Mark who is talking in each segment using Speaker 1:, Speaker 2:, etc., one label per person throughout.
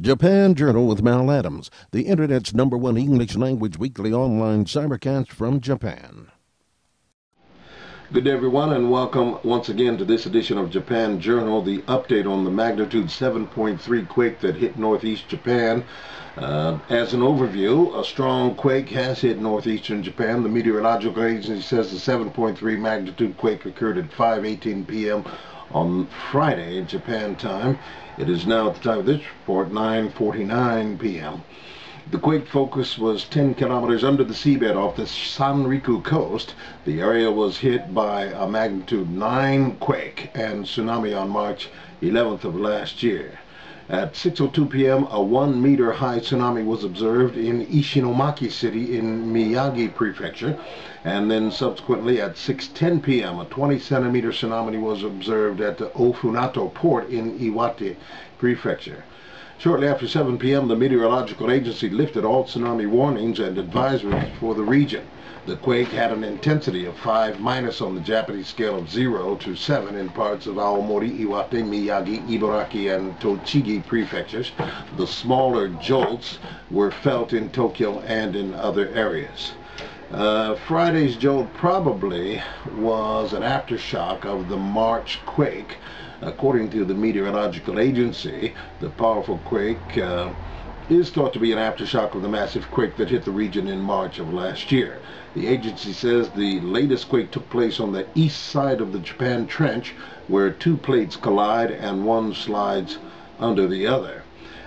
Speaker 1: Japan Journal with Mal Adams, the Internet's #1 English language weekly online cybercast from Japan. Good day, everyone, and welcome once again to this edition of Japan Journal, the update on the magnitude 7.3 quake that hit Northeast Japan. As an overview, a strong quake has hit Northeastern Japan. The meteorological agency says the 7.3 magnitude quake occurred at 5:18 p.m. on Friday, Japan time. It is now, at the time of this report, 9:49 p.m. The quake focus was 10 kilometers under the seabed off the Sanriku coast. The area was hit by a magnitude 9 quake and tsunami on March 11th of last year. At 6:02 p.m., a 1-meter high tsunami was observed in Ishinomaki City in Miyagi Prefecture, and then subsequently at 6:10 p.m., a 20-centimeter tsunami was observed at the Ofunato port in Iwate Prefecture. Shortly after 7 p.m., the meteorological agency lifted all tsunami warnings and advisories for the region. The quake had an intensity of 5- on the Japanese scale of 0 to 7 in parts of Aomori, Iwate, Miyagi, Ibaraki, and Tochigi prefectures. The smaller jolts were felt in Tokyo and in other areas. Friday's jolt probably was an aftershock of the March quake. According to the meteorological agency, the powerful quake is thought to be an aftershock of the massive quake that hit the region in March of last year. The agency says the latest quake took place on the east side of the Japan Trench, where 2 plates collide and one slides under the other.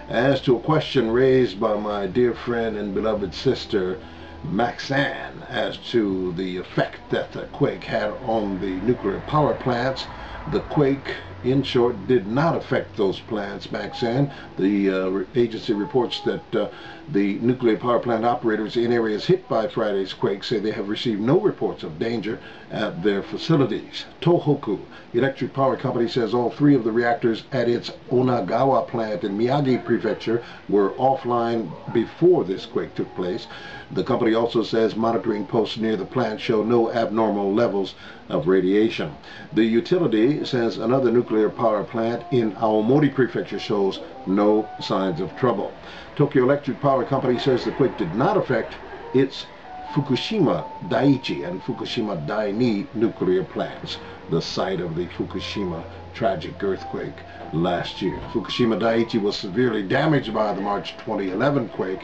Speaker 1: As to a question raised by my dear friend and beloved sister Maxanne as to the effect that the quake had on the nuclear power plants, the quake, in short, did not affect those plants, Maxanne. The agency reports that the nuclear power plant operators in areas hit by Friday's quake say they have received no reports of danger at their facilities. Tohoku Electric Power Company says all 3 of the reactors at its Onagawa plant in Miyagi Prefecture were offline before this quake took place. The company also says monitoring posts near the plant show no abnormal levels of radiation. The utility says another nuclear power plant in Aomori Prefecture shows no signs of trouble. Tokyo Electric Power Company says the quake did not affect its Fukushima Daiichi and Fukushima Daini nuclear plants, the site of the Fukushima tragic earthquake last year. Fukushima Daiichi was severely damaged by the March 2011 quake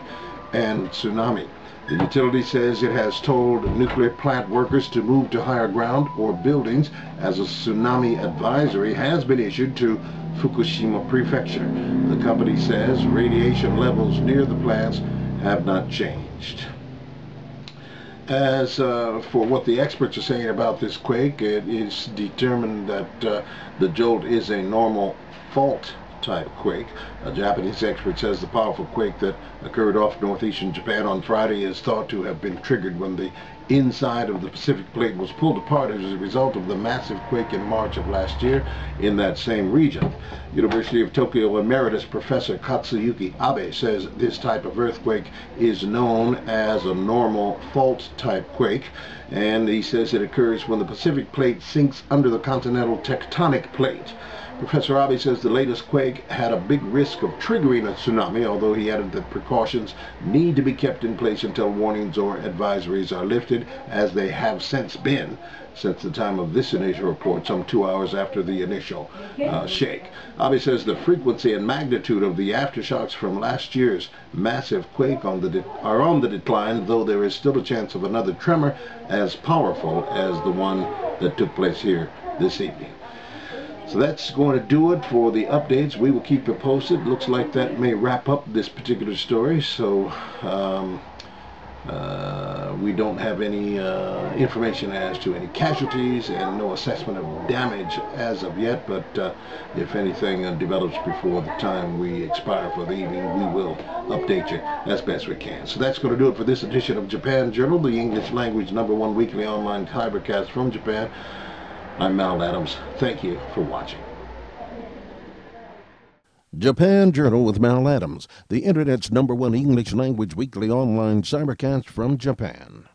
Speaker 1: and tsunami. The utility says it has told nuclear plant workers to move to higher ground or buildings as a tsunami advisory has been issued to Fukushima Prefecture. The company says radiation levels near the plants have not changed. As for what the experts are saying about this quake, it is determined that the jolt is a normal fault type quake. A Japanese expert says the powerful quake that occurred off northeastern Japan on Friday is thought to have been triggered when the inside of the Pacific plate was pulled apart as a result of the massive quake in March of last year in that same region. University of Tokyo Emeritus Professor Katsuyuki Abe says this type of earthquake is known as a normal fault type quake, and he says it occurs when the Pacific plate sinks under the continental tectonic plate. Professor Abe says the latest quake had a big risk of triggering a tsunami, although he added that precautions need to be kept in place until warnings or advisories are lifted, as they have since been since the time of this initial report, some 2 hours after the initial shake. Abe says the frequency and magnitude of the aftershocks from last year's massive quake are on the decline, though there is still a chance of another tremor as powerful as the one that took place here this evening. So that's going to do it for the updates. We will keep you posted. Looks like that may wrap up this particular story. So we don't have any information as to any casualties and no assessment of damage as of yet. But if anything develops before the time we expire for the evening, we will update you as best we can. So that's going to do it for this edition of Japan Journal, the English language #1 weekly online cybercast from Japan. I'm Mal Adams. Thank you for watching. Japan Journal with Mal Adams, the Internet's #1 English language weekly online cybercast from Japan.